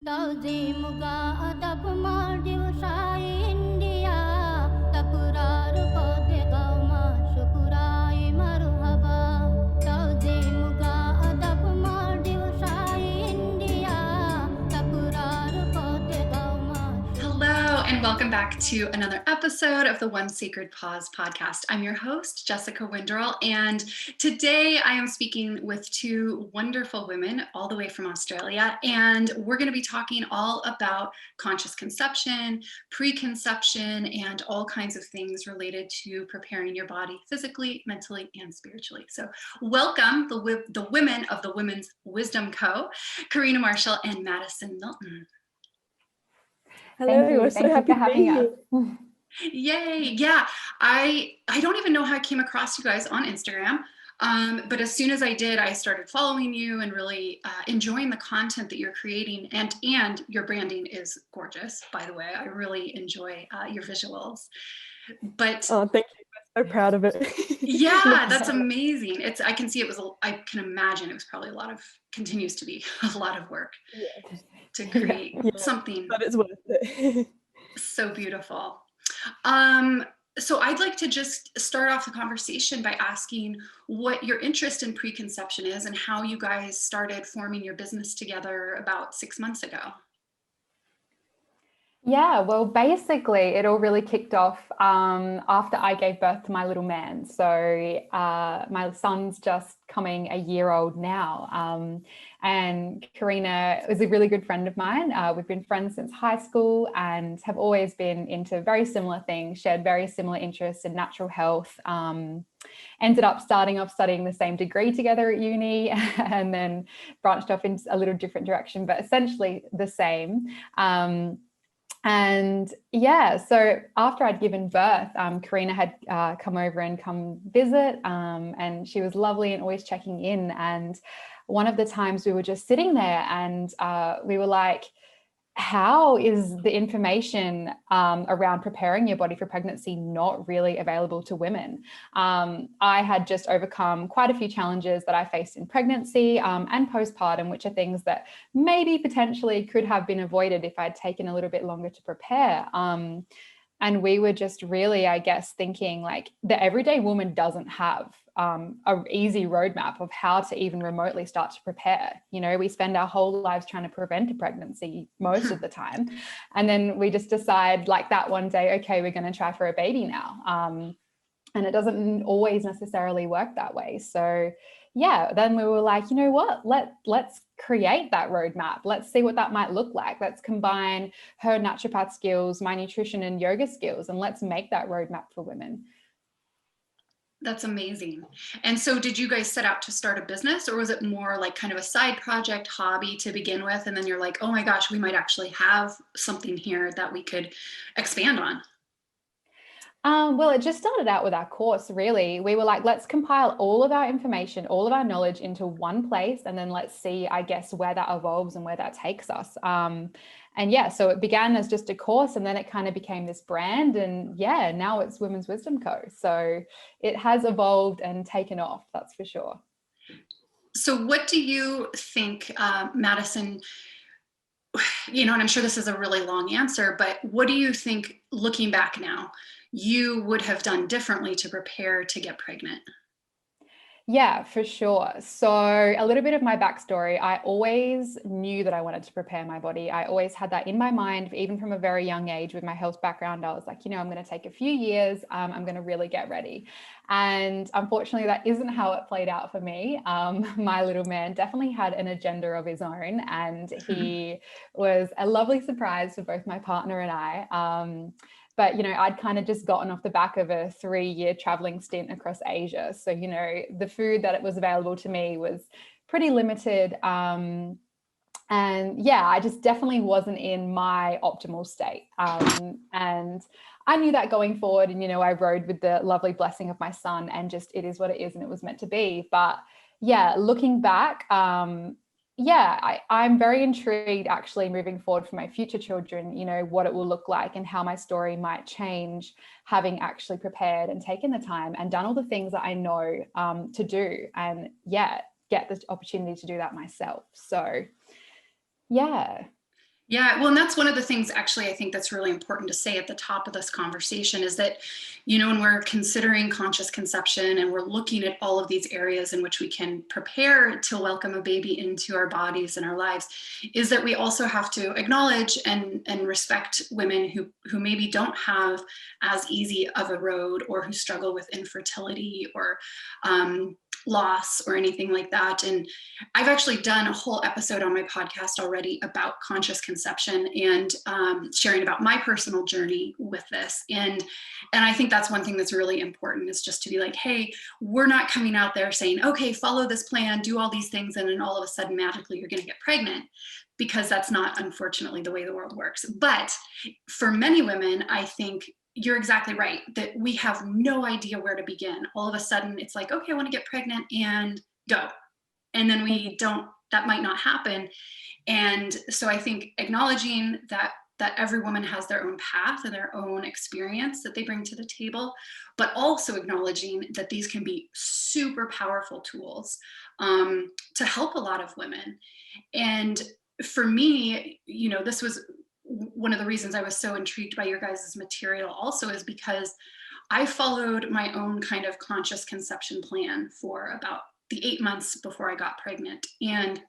Tauzimuga adab Maldiv Shai India Tapurar Pode Kauma Shukurai Maruhaba Tauzimuga adab Maldiv Shai India Tapurar Pode Kauma. Hello, and welcome back to another episode of the One Sacred Pause podcast. I'm your host, Jessica Winderl, and today I am speaking with two wonderful women all the way from Australia, and we're going to be talking all about conscious conception, preconception, and all kinds of things related to preparing your body physically, mentally, and spiritually. So welcome the women of the Women's Wisdom Co., Karina, Marschall, and Madison, Milton. Hello, we're so happy to be here. Yay. Yeah, I don't even know how I came across you guys on Instagram, but as soon as I did, I started following you and really enjoying the content that you're creating, and your branding is gorgeous, by the way. I really enjoy your visuals. But oh, thank you. I'm so proud of it. Yeah, that's amazing. I can see I can imagine it was probably continues to be a lot of work to create something. But it's worth it. So beautiful. So I'd like to just start off the conversation by asking what your interest in preconception is and how you guys started forming your business together about 6 months ago. Yeah, well, basically, it all really kicked off after I gave birth to my little man. So my son's just coming a year old now. And Karina is a really good friend of mine. We've been friends since high school and have always been into very similar things, shared very similar interests in natural health. Ended up starting off studying the same degree together at uni and then branched off in a little different direction, but essentially the same. And yeah, so after I'd given birth, Karina had come over and come visit, and she was lovely and always checking in. And one of the times we were just sitting there and we were like, how is the information around preparing your body for pregnancy not really available to women? I had just overcome quite a few challenges that I faced in pregnancy and postpartum, which are things that maybe potentially could have been avoided if I'd taken a little bit longer to prepare. And we were just really, I guess, thinking like the everyday woman doesn't have an easy roadmap of how to even remotely start to prepare. You know, we spend our whole lives trying to prevent a pregnancy most of the time. And then we just decide like that one day, okay, we're going to try for a baby now. And it doesn't always necessarily work that way. So yeah, then we were like, you know what, let's create that roadmap. Let's see what that might look like. Let's combine her naturopath skills, my nutrition and yoga skills, and let's make that roadmap for women. That's amazing. And so did you guys set out to start a business, or was it more like kind of a side project, hobby to begin with? And then you're like, oh my gosh, we might actually have something here that we could expand on. Well, it just started out with our course, really. We were like, let's compile all of our information, all of our knowledge into one place, and then let's see, I guess, where that evolves and where that takes us. And yeah, so it began as just a course, and then it kind of became this brand. And yeah, now it's Women's Wisdom Co. So it has evolved and taken off, that's for sure. So what do you think, Madison, you know, and I'm sure this is a really long answer, but what do you think, looking back now, you would have done differently to prepare to get pregnant? Yeah, for sure. So a little bit of my backstory, I always knew that I wanted to prepare my body. I always had that in my mind, even from a very young age with my health background. I was like, you know, I'm going to take a few years. I'm going to really get ready. And unfortunately, that isn't how it played out for me. My little man definitely had an agenda of his own, and he was a lovely surprise for both my partner and I. But, you know, I'd kind of just gotten off the back of a 3-year traveling stint across Asia. So, you know, the food that was available to me was pretty limited. And yeah, I just definitely wasn't in my optimal state. And I knew that going forward. And, you know, I rode with the lovely blessing of my son, and just it is what it is and it was meant to be. But yeah, looking back, yeah, I'm very intrigued actually moving forward for my future children, you know, what it will look like and how my story might change, having actually prepared and taken the time and done all the things that I know to do, and yeah, get the opportunity to do that myself. So yeah. Yeah, well, and that's one of the things actually I think that's really important to say at the top of this conversation is that, when we're considering conscious conception and we're looking at all of these areas in which we can prepare to welcome a baby into our bodies and our lives, is that we also have to acknowledge and respect women who maybe don't have as easy of a road, or who struggle with infertility or loss or anything like that. And I've actually done a whole episode on my podcast already about conscious conception and sharing about my personal journey with this. And I think that's one thing that's really important, is just to be like, hey, we're not coming out there saying, okay, follow this plan, do all these things, and then all of a sudden magically you're going to get pregnant, because that's not, unfortunately, the way the world works. But for many women, I think you're exactly right, that we have no idea where to begin. All of a sudden it's like, okay, I want to get pregnant, and go. And then we don't, that might not happen. And so I think acknowledging that every woman has their own path and their own experience that they bring to the table, but also acknowledging that these can be super powerful tools to help a lot of women. And for me, this was one of the reasons I was so intrigued by your guys' material also, is because I followed my own kind of conscious conception plan for about the 8 months before I got pregnant. And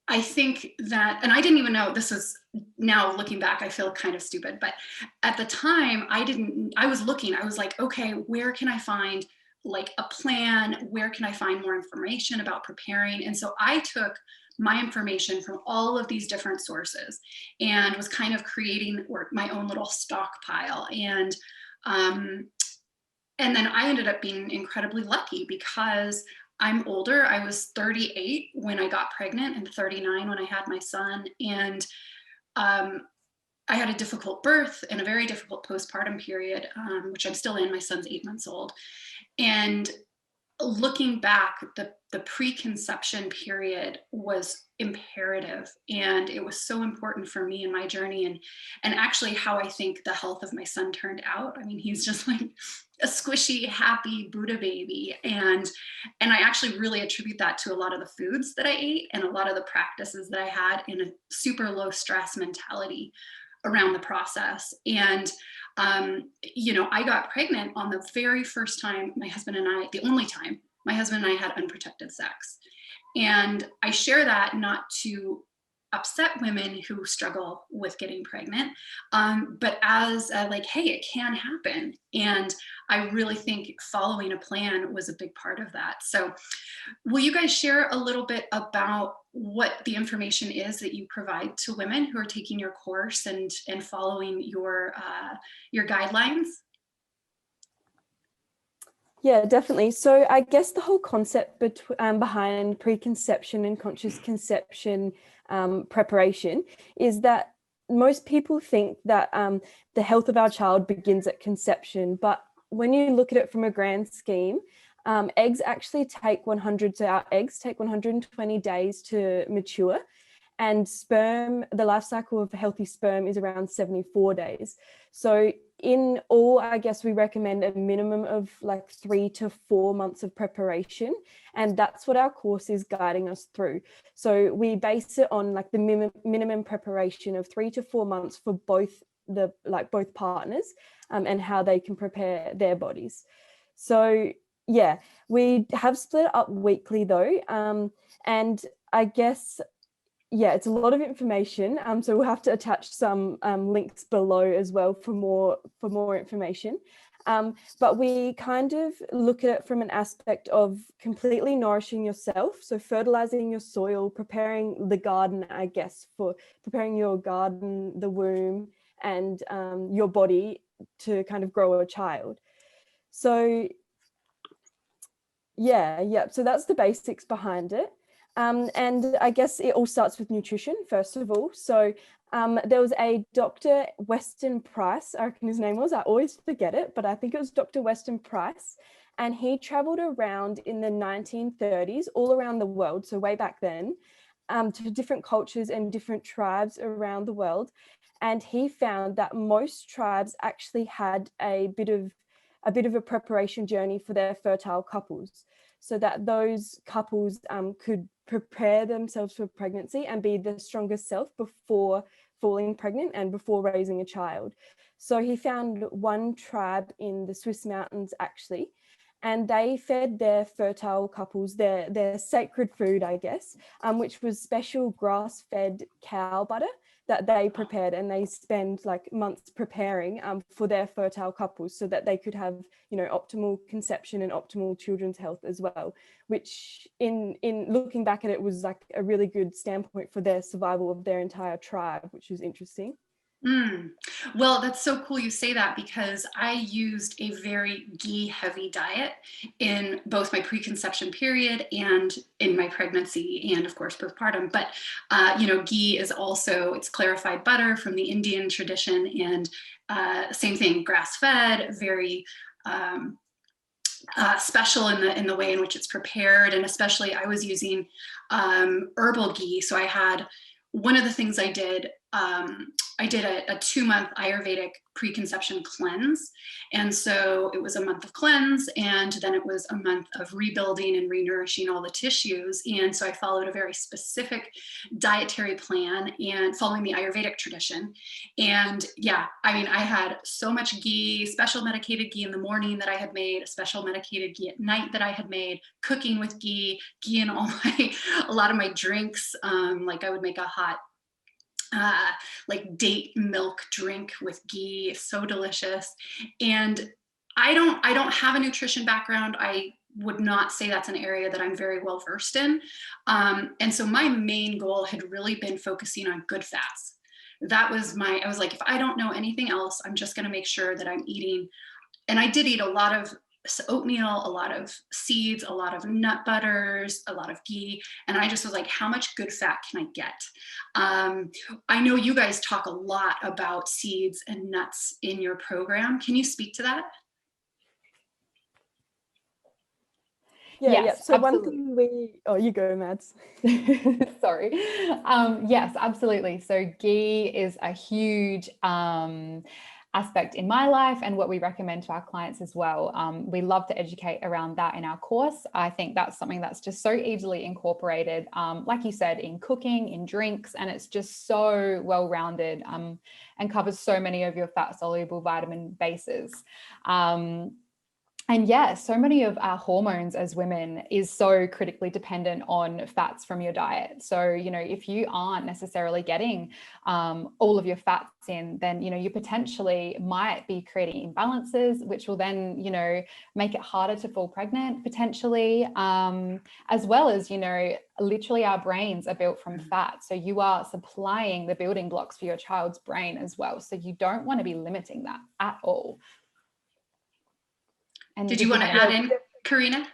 I think that, and I didn't even know this was, now looking back, I feel kind of stupid, but at the time I was looking, I was like, okay, where can I find like a plan? Where can I find more information about preparing? And so I took my information from all of these different sources and was kind of creating my own little stockpile. And then I ended up being incredibly lucky, because I'm older. I was 38 when I got pregnant and 39 when I had my son. And I had a difficult birth and a very difficult postpartum period, which I'm still in. My son's 8 months old. And looking back, the preconception period was imperative, and it was so important for me in my journey, and actually how I think the health of my son turned out. I mean, he's just like a squishy, happy Buddha baby, and I actually really attribute that to a lot of the foods that I ate and a lot of the practices that I had in a super low stress mentality around the process. And I got pregnant on the very first time the only time my husband and I had unprotected sex. And I share that not to upset women who struggle with getting pregnant, but as like, hey, it can happen. And I really think following a plan was a big part of that. So will you guys share a little bit about what the information is that you provide to women who are taking your course and following your guidelines? Yeah, definitely. So I guess the whole concept behind preconception and conscious conception preparation is that most people think that the health of our child begins at conception. But when you look at it from a grand scheme, eggs actually take 120 days to mature. And sperm, the life cycle of a healthy sperm is around 74 days. So in all, I guess we recommend a minimum of like 3 to 4 months of preparation. And that's what our course is guiding us through. So we base it on like the minimum preparation of 3 to 4 months for both partners and how they can prepare their bodies. So yeah, we have split it up weekly though. And I guess, yeah, it's a lot of information. So we'll have to attach some links below as well for more information. But we kind of look at it from an aspect of completely nourishing yourself. So fertilizing your soil, preparing the garden, I guess, for preparing your garden, the womb, and your body to kind of grow a child. So yeah. So that's the basics behind it. And I guess it all starts with nutrition, first of all. So there was a Dr. Weston Price, I reckon his name was, I always forget it, but I think it was Dr. Weston Price. And he traveled around in the 1930s, all around the world, so way back then, to different cultures and different tribes around the world. And he found that most tribes actually had a bit of a preparation journey for their fertile couples, so that those couples could prepare themselves for pregnancy and be the strongest self before falling pregnant and before raising a child. So he found one tribe in the Swiss mountains actually, and they fed their fertile couples their sacred food, I guess, which was special grass-fed cow butter that they prepared, and they spend like months preparing for their fertile couples so that they could have, you know, optimal conception and optimal children's health as well, which in looking back at it was like a really good standpoint for their survival of their entire tribe, which was interesting. Well, that's so cool you say that, because I used a very ghee heavy diet in both my preconception period and in my pregnancy and of course postpartum. But you know, ghee is also, it's clarified butter from the Indian tradition, and same thing, grass fed, very special in the way in which it's prepared. And especially I was using herbal ghee. So I had, one of the things I did a 2-month Ayurvedic preconception cleanse. And so it was a month of cleanse, and then it was a month of rebuilding and renourishing all the tissues. And so I followed a very specific dietary plan and following the Ayurvedic tradition. And yeah, I mean, I had so much ghee, special medicated ghee in the morning that I had made, a special medicated ghee at night that I had made, cooking with ghee in all a lot of my drinks. Like I would make a hot like date milk drink with ghee, so delicious. And I don't have a nutrition background. I would not say that's an area that I'm very well versed in. And so my main goal had really been focusing on good fats. That was I was like, if I don't know anything else, I'm just going to make sure that I'm eating. And I did eat a lot of oatmeal, a lot of seeds, a lot of nut butters, a lot of ghee. And I just was like, how much good fat can I get? I know you guys talk a lot about seeds and nuts in your program. Can you speak to that? Yeah, Yes, So absolutely. Oh, you go, Mads. Sorry. Yes, absolutely. So ghee is a huge aspect in my life and what we recommend to our clients as well. We love to educate around that in our course. I think that's something that's just so easily incorporated, like you said, in cooking, in drinks, and it's just so well-rounded and covers so many of your fat-soluble vitamin bases. And yeah, so many of our hormones as women is so critically dependent on fats from your diet. So, you know, if you aren't necessarily getting all of your fats in, then, you know, you potentially might be creating imbalances, which will then, you know, make it harder to fall pregnant potentially, as well as, you know, literally our brains are built from fat. So you are supplying the building blocks for your child's brain as well. So you don't want to be limiting that at all. And did you want to add in, Karina?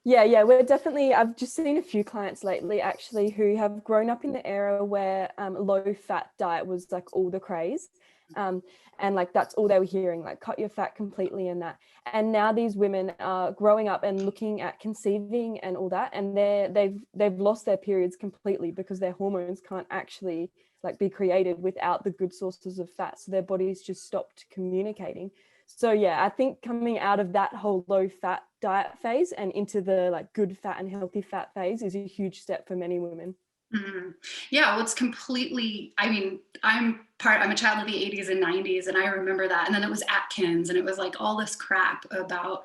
Yeah, we're definitely, I've just seen a few clients lately actually who have grown up in the era where low fat diet was like all the craze. And like that's all they were hearing, like cut your fat completely and that. And now these women are growing up and looking at conceiving and all that, and they've lost their periods completely because their hormones can't actually like be created without the good sources of fat. So their bodies just stopped communicating. So yeah, I think coming out of that whole low fat diet phase and into the like good fat and healthy fat phase is a huge step for many women. Mm-hmm. Yeah, well, it's completely, I mean, I'm a child of the 80s and 90s, and I remember that. And then it was Atkins, and it was like all this crap about,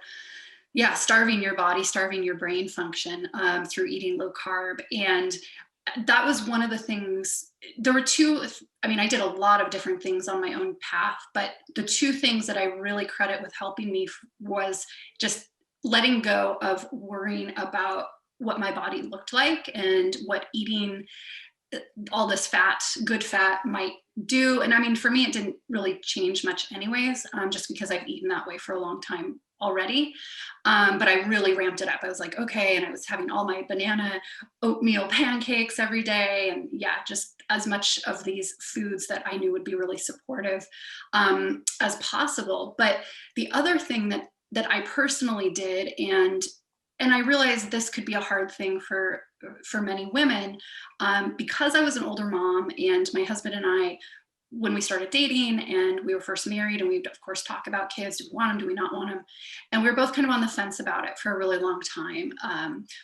yeah, starving your body, starving your brain function through eating low carb. And that was one of the things. There were two, I mean, I did a lot of different things on my own path, but the two things that I really credit with helping me was just letting go of worrying about what my body looked like and what eating all this fat, good fat, might do. And I mean, for me, it didn't really change much anyways, just because I've eaten that way for a long time already. But I really ramped it up. I was like, okay. And I was having all my banana oatmeal pancakes every day. And yeah, just as much of these foods that I knew would be really supportive as possible. But the other thing that I personally did, and I realized this could be a hard thing for many women, because I was an older mom and my husband and I when we started dating and we were first married, and we'd of course talk about kids. Do we want them? Do we not want them? And we were both kind of on the fence about it for a really long time.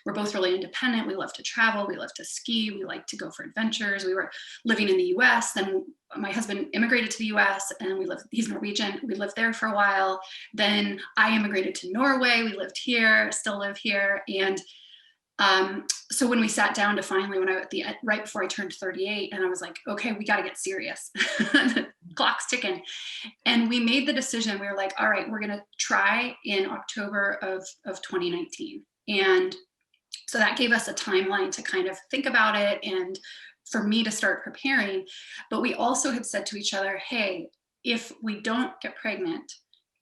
We're both really independent. We love to travel. We love to ski. We like to go for adventures. We were living in the US. Then my husband immigrated to the US, and he's Norwegian. We lived there for a while. Then I immigrated to Norway. We lived here, still live here. And so when we sat down to finally, right before I turned 38, and I was like, okay, we got to get serious. The clock's ticking. And we made the decision. We were like, all right, we're going to try in October of 2019. And so that gave us a timeline to kind of think about it and for me to start preparing. But we also had said to each other, hey, if we don't get pregnant,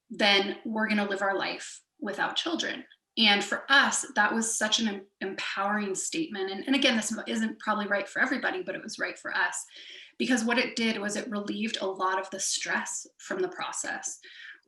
then we're going to live our life without children. And for us, that was such an empowering statement. And again, this isn't probably right for everybody, but it was right for us, because what it did was it relieved a lot of the stress from the process.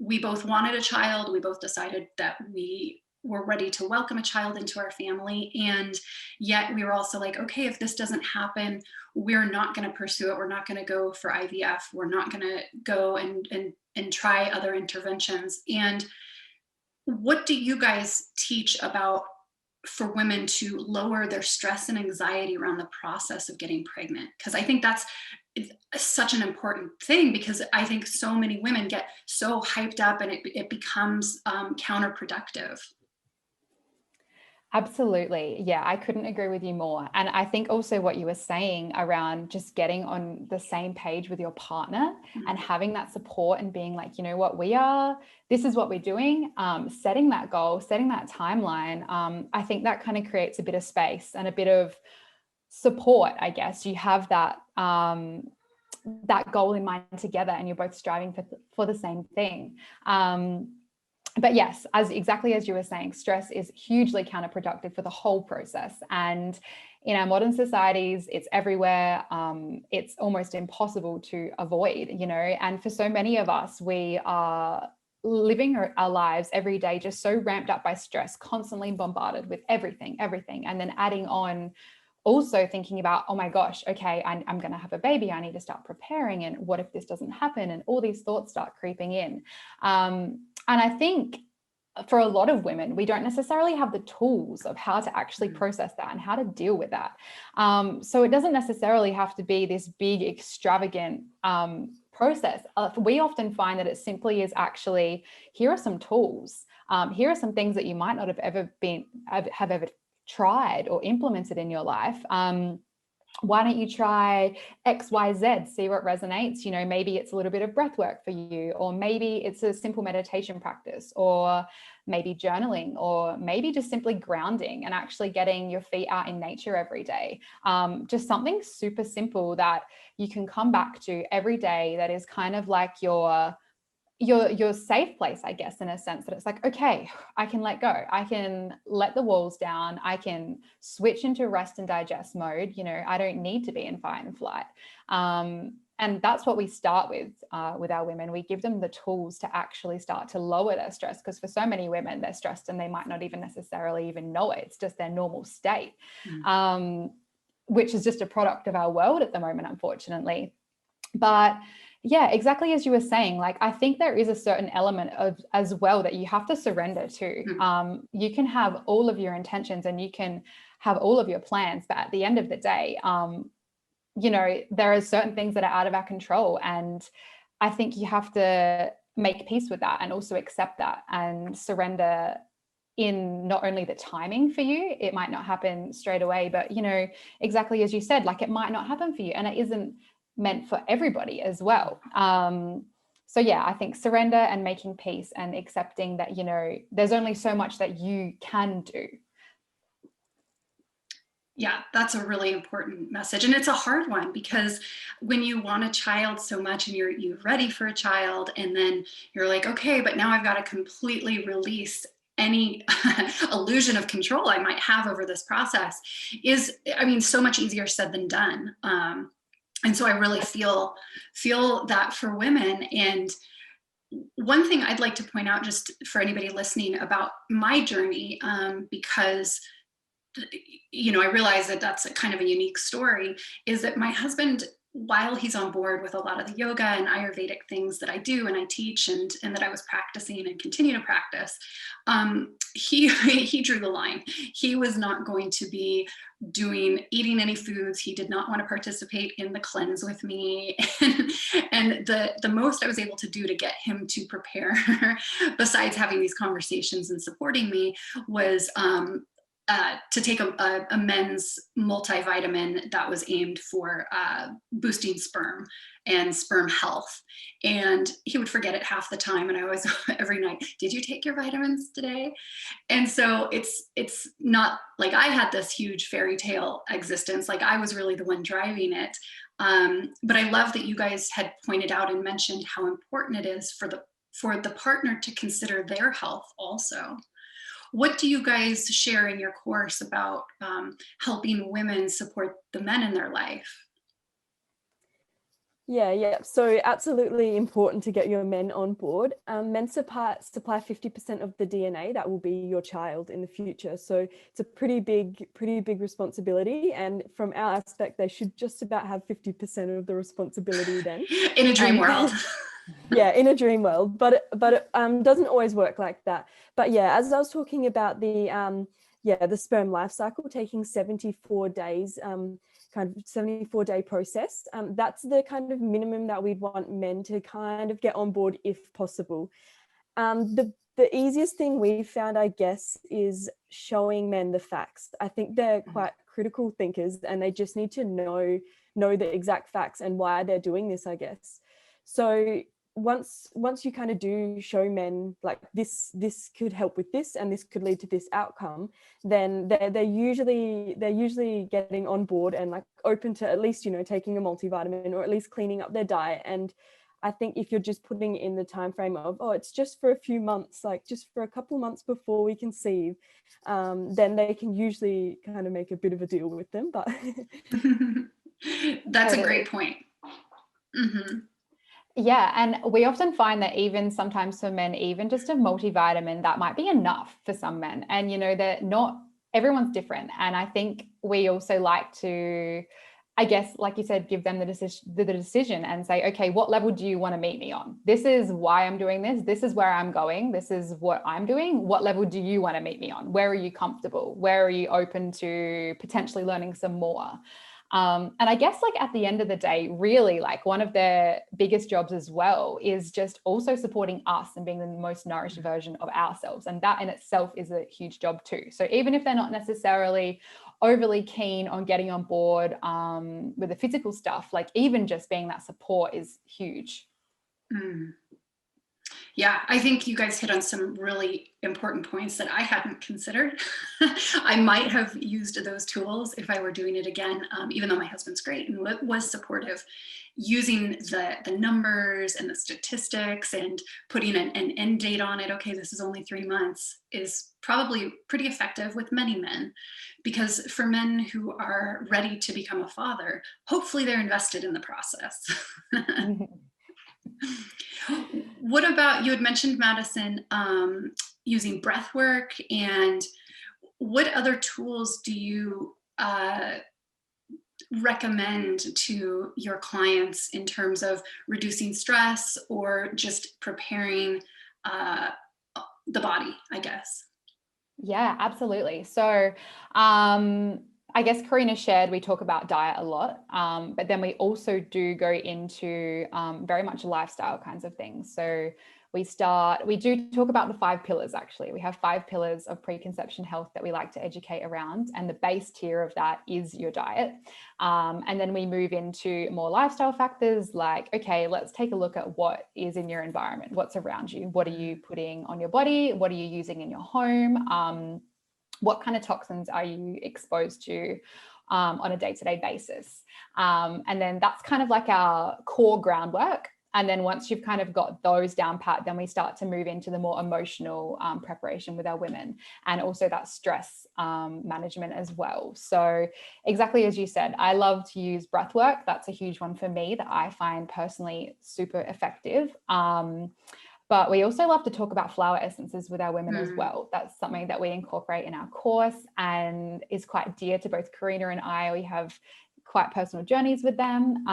We both wanted a child. We both decided that we were ready to welcome a child into our family. And yet we were also like, okay, if this doesn't happen, we're not going to pursue it. We're not going to go for IVF. We're not going to go and try other interventions. And what do you guys teach about for women to lower their stress and anxiety around the process of getting pregnant? Because I think that's such an important thing, because I think so many women get so hyped up and it becomes counterproductive. Absolutely. Yeah, I couldn't agree with you more. And I think also what you were saying around just getting on the same page with your partner and having that support and being like, you know what, this is what we're doing, setting that goal, setting that timeline. I think that kind of creates a bit of space and a bit of support, I guess. You have that goal in mind together and you're both striving for the same thing. But yes, exactly as you were saying, stress is hugely counterproductive for the whole process. And in our modern societies, it's everywhere. It's almost impossible to avoid, and for so many of us, we are living our lives every day just so ramped up by stress, constantly bombarded with everything, and then adding on also thinking about, oh my gosh, okay, I'm going to have a baby. I need to start preparing. And what if this doesn't happen? And all these thoughts start creeping in. And I think for a lot of women, we don't necessarily have the tools of how to actually process that and how to deal with that. So it doesn't necessarily have to be this big, extravagant process. We often find that it simply is actually, here are some tools. Here are some things that you might not have ever tried or implemented in your life. Why don't you try X, Y, Z, see what resonates? Maybe it's a little bit of breath work for you, or maybe it's a simple meditation practice, or maybe journaling, or maybe just simply grounding and actually getting your feet out in nature every day. Just something super simple that you can come back to every day that is kind of like your safe place, I guess, in a sense that it's like, okay, I can let go. I can let the walls down. I can switch into rest and digest mode. I don't need to be in fight and flight. And that's what we start with our women. We give them the tools to actually start to lower their stress, because for so many women, they're stressed and they might not even necessarily even know it. It's just their normal state, which is just a product of our world at the moment, unfortunately. But yeah, exactly as you were saying, like, I think there is a certain element as well that you have to surrender to. You can have all of your intentions and you can have all of your plans, but at the end of the day, there are certain things that are out of our control. And I think you have to make peace with that and also accept that and surrender in not only the timing for you. It might not happen straight away, but, exactly as you said, like, it might not happen for you, and it isn't meant for everybody as well. So yeah, I think surrender and making peace and accepting that, there's only so much that you can do. Yeah, that's a really important message. And it's a hard one, because when you want a child so much and you're ready for a child, and then you're like, okay, but now I've got to completely release any illusion of control I might have over this process, is, so much easier said than done. And so I really feel that for women. And one thing I'd like to point out, just for anybody listening, about my journey, because I realize that that's a kind of a unique story, is that my husband while he's on board with a lot of the yoga and Ayurvedic things that I do and I teach and that I was practicing and continue to practice, he drew the line. He was not going to be eating any foods. He did not want to participate in the cleanse with me. And the most I was able to do to get him to prepare, besides having these conversations and supporting me, was to take a men's multivitamin that was aimed for boosting sperm and sperm health. And he would forget it half the time. And I always, every night, did you take your vitamins today? And so it's not like I had this huge fairy tale existence. Like I was really the one driving it. But I love that you guys had pointed out and mentioned how important it is for the partner to consider their health also. What do you guys share in your course about helping women support the men in their life? Yeah. So absolutely important to get your men on board. Men supply 50% of the DNA that will be your child in the future. So it's a pretty big responsibility. And from our aspect, they should just about have 50% of the responsibility then. In a dream world. Yeah, in a dream world, but it doesn't always work like that. But yeah, as I was talking about the sperm life cycle taking 74 days, kind of 74-day process, that's the kind of minimum that we'd want men to kind of get on board if possible. The easiest thing we've found, I guess, is showing men the facts. I think they're quite critical thinkers and they just need to know the exact facts and why they're doing this, I guess. So once you kind of do show men like this could help with this and this could lead to this outcome, then they're usually getting on board and like open to at least, you know, taking a multivitamin or at least cleaning up their diet. And I think if you're just putting in the time frame of, oh, it's just for a few months, like just for a couple months before we conceive, then they can usually kind of make a bit of a deal with them. But that's a great point. Mm-hmm. Yeah, and we often find that even sometimes for men, even just a multivitamin, that might be enough for some men. And, you know, that not everyone's different. And I think we also like to, I guess, like you said, give them the decision and say, okay, what level do you want to meet me on? This is why I'm doing this. This is where I'm going. This is what I'm doing. What level do you want to meet me on? Where are you comfortable? Where are you open to potentially learning some more? And I guess like at the end of the day, really like one of their biggest jobs as well is just also supporting us and being the most nourished version of ourselves. And that in itself is a huge job too. So even if they're not necessarily overly keen on getting on board with the physical stuff, like even just being that support is huge. Mm. Yeah, I think you guys hit on some really important points that I hadn't considered. I might have used those tools if I were doing it again, even though my husband's great and was supportive. Using the numbers and the statistics and putting an end date on it, okay, this is only 3 months, is probably pretty effective with many men. Because for men who are ready to become a father, hopefully they're invested in the process. What about, you had mentioned, Madison, using breath work, and what other tools do you recommend to your clients in terms of reducing stress or just preparing the body, I guess? Yeah, absolutely. So I guess Karina shared, we talk about diet a lot, but then we also do go into very much lifestyle kinds of things. So we do talk about the 5 pillars, actually. We have 5 pillars of preconception health that we like to educate around. And the base tier of that is your diet. And then we move into more lifestyle factors like, okay, let's take a look at what is in your environment, what's around you. What are you putting on your body? What are you using in your home? What kind of toxins are you exposed to on a day-to-day basis? And then that's kind of like our core groundwork. And then once you've kind of got those down pat, then we start to move into the more emotional preparation with our women, and also that stress management as well. So exactly as you said, I love to use breath work. That's a huge one for me that I find personally super effective. But we also love to talk about flower essences with our women as well. That's something that we incorporate in our course and is quite dear to both Karina and I. We have quite personal journeys with them.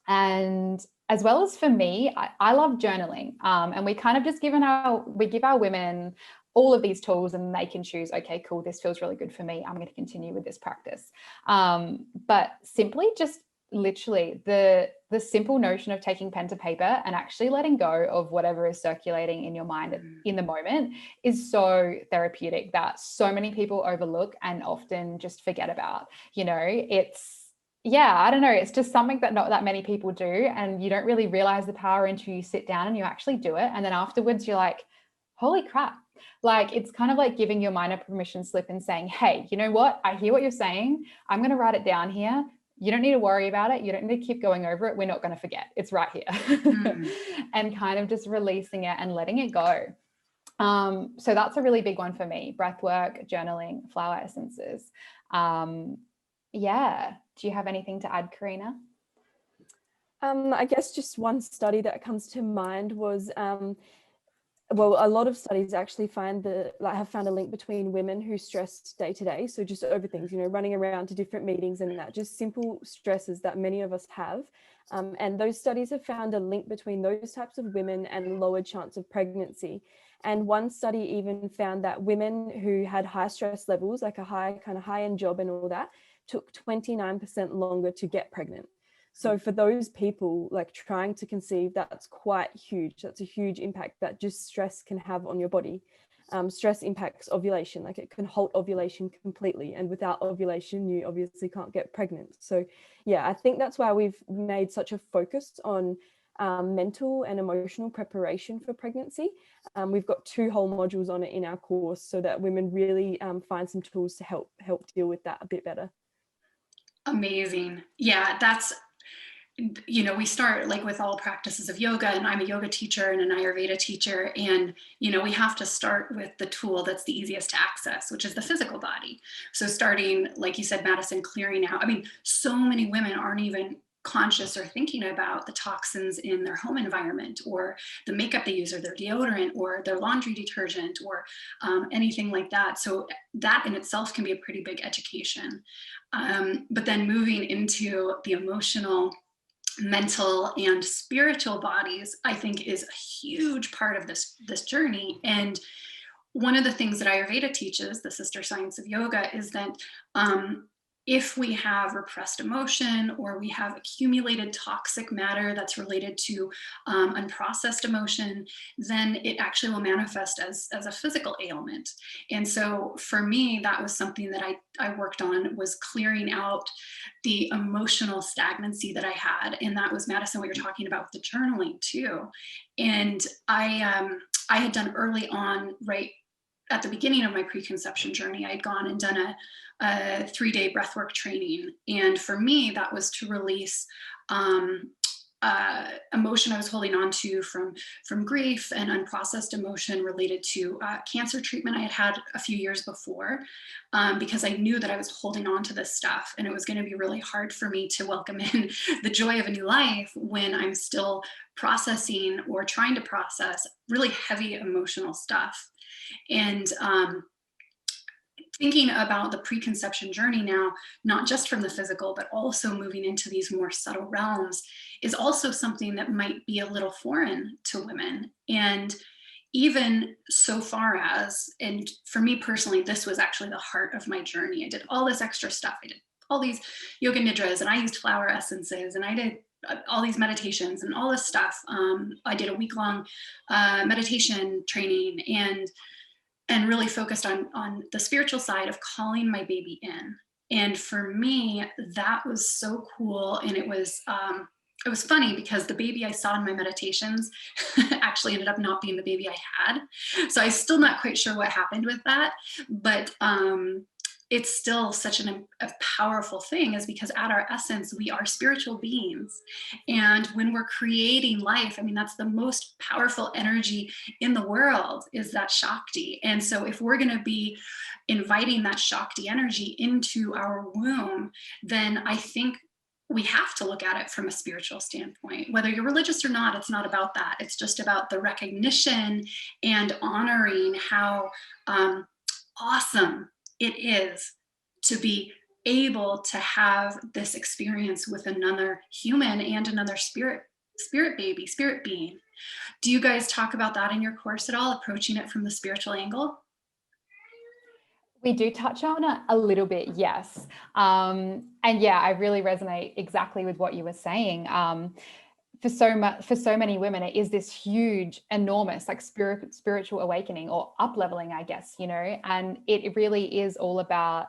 And as well as for me, I love journaling. And we kind of just give our women all of these tools, and they can choose, okay, cool, this feels really good for me, I'm going to continue with this practice. But simply just literally the simple notion of taking pen to paper and actually letting go of whatever is circulating in your mind in the moment is so therapeutic, that so many people overlook and often just forget about. You know, I don't know, it's just something that not that many people do, and you don't really realize the power until you sit down and you actually do it. And then afterwards you're like, holy crap. Like, it's kind of like giving your mind a permission slip and saying, hey, you know what? I hear what you're saying. I'm going to write it down here. You don't need to worry about it. You don't need to keep going over it. We're not going to forget. It's right here. And kind of just releasing it and letting it go. So that's a really big one for me: breath work, journaling, flower essences. Yeah. Do you have anything to add, Karina? I guess just one study that comes to mind was, well, a lot of studies actually have found a link between women who stress day to day. So just over things, you know, running around to different meetings and that, just simple stresses that many of us have. And those studies have found a link between those types of women and lower chance of pregnancy. And one study even found that women who had high stress levels, like a high-end job and all that, took 29% longer to get pregnant. So for those people, like, trying to conceive, that's quite huge. That's a huge impact that just stress can have on your body. Stress impacts ovulation, like it can halt ovulation completely. And without ovulation, you obviously can't get pregnant. So yeah, I think that's why we've made such a focus on mental and emotional preparation for pregnancy. We've got 2 whole modules on it in our course so that women really find some tools to help deal with that a bit better. Amazing. Yeah, that's, you know, we start like with all practices of yoga, and I'm a yoga teacher and an Ayurveda teacher. And, you know, we have to start with the tool that's the easiest to access, which is the physical body. So starting, like you said, Madison, clearing out. I mean, so many women aren't even conscious or thinking about the toxins in their home environment, or the makeup they use, or their deodorant, or their laundry detergent, or anything like that. So that in itself can be a pretty big education. But then moving into the emotional, mental, and spiritual bodies, I think, is a huge part of this journey. And one of the things that Ayurveda teaches, the sister science of yoga, is that if we have repressed emotion, or we have accumulated toxic matter that's related to unprocessed emotion, then it actually will manifest as a physical ailment. And so for me, that was something that I worked on, was clearing out the emotional stagnancy that I had. And that was, Madison, what you're talking about with the journaling too. And I had done early on, right at the beginning of my preconception journey, I had gone and done a 3-day breathwork training. And for me, that was to release emotion I was holding on to from grief and unprocessed emotion related to cancer treatment I had a few years before, because I knew that I was holding on to this stuff, and it was going to be really hard for me to welcome in the joy of a new life when I'm still processing or trying to process really heavy emotional stuff. And thinking about the preconception journey now, not just from the physical, but also moving into these more subtle realms, is also something that might be a little foreign to women. And even so far as, and for me personally, this was actually the heart of my journey. I did all this extra stuff. I did all these yoga nidras, and I used flower essences, and I did all these meditations and all this stuff. I did a week-long meditation training, and really focused on the spiritual side of calling my baby in. And for me, that was so cool. And it was funny because the baby I saw in my meditations actually ended up not being the baby I had. So I'm still not quite sure what happened with that, but it's still such a powerful thing, is because at our essence, we are spiritual beings. And when we're creating life, I mean, that's the most powerful energy in the world, is that Shakti. And so if we're going to be inviting that Shakti energy into our womb, then I think we have to look at it from a spiritual standpoint. Whether you're religious or not, it's not about that. It's just about the recognition and honoring how awesome it is to be able to have this experience with another human and another spirit baby, spirit being. Do you guys talk about that in your course at all, approaching it from the spiritual angle? We do touch on it a little bit, yes. And yeah, I really resonate exactly with what you were saying. For so many women, it is this huge, enormous, like spiritual awakening or up leveling, I guess, you know, and it really is all about,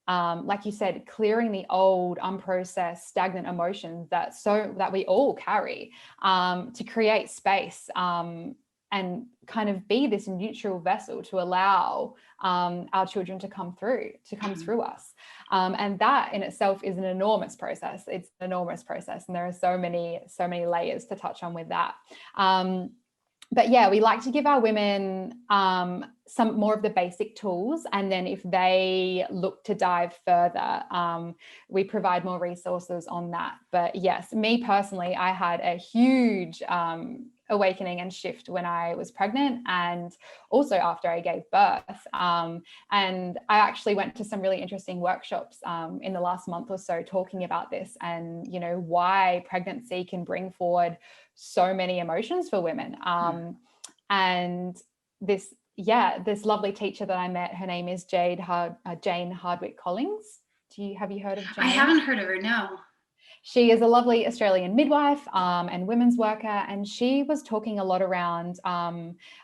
like you said, clearing the old, unprocessed, stagnant emotions that we all carry, to create space, and kind of be this neutral vessel to allow our children to come through us. And that in itself is an enormous process. It's an enormous process. And there are so many layers to touch on with that. But yeah, we like to give our women some more of the basic tools. And then if they look to dive further, we provide more resources on that. But yes, me personally, I had a huge awakening and shift when I was pregnant, and also after I gave birth. And I actually went to some really interesting workshops in the last month or so talking about this, and, you know, why pregnancy can bring forward so many emotions for women. And this lovely teacher that I met, her name is Jane Hardwick Collins. Have you heard of Jane? I haven't heard of her, no. She is a lovely Australian midwife and women's worker, and she was talking a lot around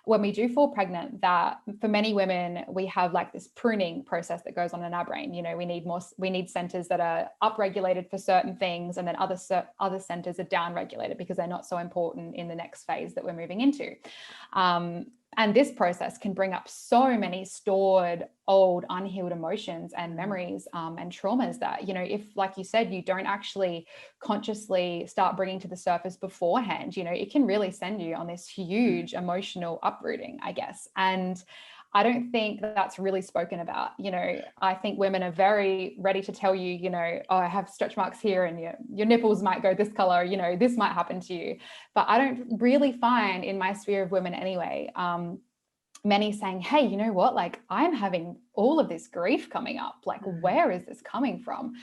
when we do fall pregnant, that for many women we have like this pruning process that goes on in our brain. You know, we need centers that are upregulated for certain things, and then other centers are downregulated because they're not so important in the next phase that we're moving into. And this process can bring up so many stored, old, unhealed emotions and memories and traumas that, you know, if, like you said, you don't actually consciously start bringing to the surface beforehand, you know, it can really send you on this huge emotional uprooting, I guess. And I don't think that's really spoken about. You know, I think women are very ready to tell you, you know, oh, I have stretch marks here and your nipples might go this color, you know, this might happen to you. But I don't really find in my sphere of women anyway, many saying, hey, you know what, like I'm having all of this grief coming up, like where is this coming from?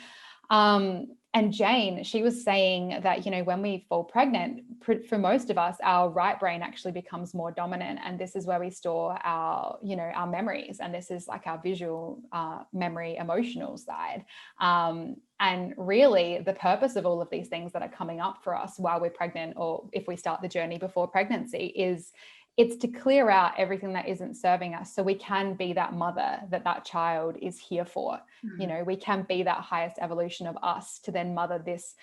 And Jane, she was saying that, you know, when we fall pregnant, for most of us, our right brain actually becomes more dominant. And this is where we store our, you know, our memories. And this is like our visual memory, emotional side. And really the purpose of all of these things that are coming up for us while we're pregnant, or if we start the journey before pregnancy, it's to clear out everything that isn't serving us, so we can be that mother that child is here for. You know, we can be that highest evolution of us to then mother this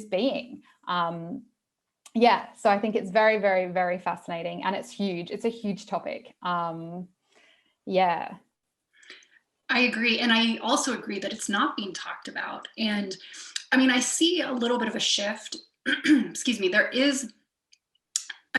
being. Yeah, so I think it's very, very, very fascinating, and it's huge. It's a huge topic. Yeah. I agree. And I also agree that it's not being talked about. And I mean, I see a little bit of a shift. Excuse me. There is,